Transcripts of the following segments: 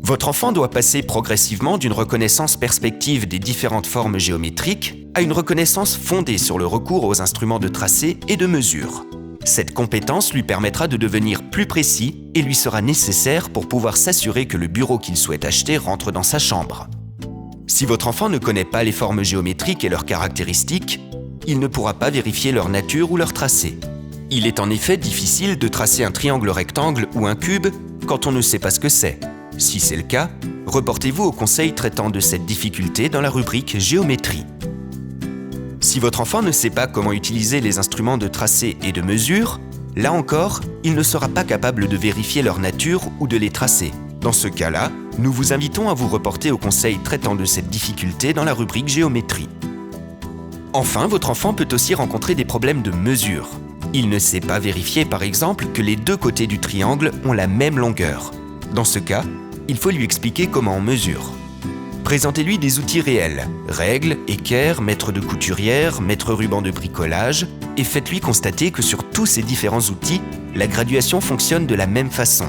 Votre enfant doit passer progressivement d'une reconnaissance perspective des différentes formes géométriques à une reconnaissance fondée sur le recours aux instruments de tracé et de mesure. Cette compétence lui permettra de devenir plus précis et lui sera nécessaire pour pouvoir s'assurer que le bureau qu'il souhaite acheter rentre dans sa chambre. Si votre enfant ne connaît pas les formes géométriques et leurs caractéristiques, il ne pourra pas vérifier leur nature ou leur tracé. Il est en effet difficile de tracer un triangle rectangle ou un cube quand on ne sait pas ce que c'est. Si c'est le cas, reportez-vous au conseil traitant de cette difficulté dans la rubrique Géométrie. Si votre enfant ne sait pas comment utiliser les instruments de tracé et de mesure, là encore, il ne sera pas capable de vérifier leur nature ou de les tracer. Dans ce cas-là, nous vous invitons à vous reporter au conseil traitant de cette difficulté dans la rubrique Géométrie. Enfin, votre enfant peut aussi rencontrer des problèmes de mesure. Il ne sait pas vérifier, par exemple, que les deux côtés du triangle ont la même longueur. Dans ce cas, il faut lui expliquer comment on mesure. Présentez-lui des outils réels, règles, équerres, mètres de couturière, mètres ruban de bricolage, et faites-lui constater que sur tous ces différents outils, la graduation fonctionne de la même façon.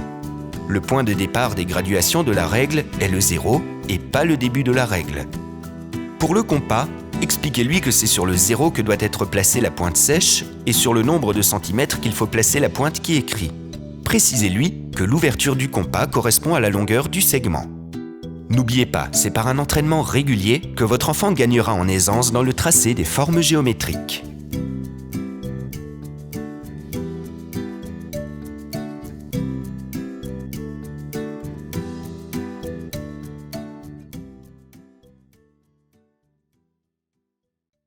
Le point de départ des graduations de la règle est le 0 et pas le début de la règle. Pour le compas, expliquez-lui que c'est sur le 0 que doit être placée la pointe sèche et sur le nombre de centimètres qu'il faut placer la pointe qui écrit. Précisez-lui que l'ouverture du compas correspond à la longueur du segment. N'oubliez pas, c'est par un entraînement régulier que votre enfant gagnera en aisance dans le tracé des formes géométriques.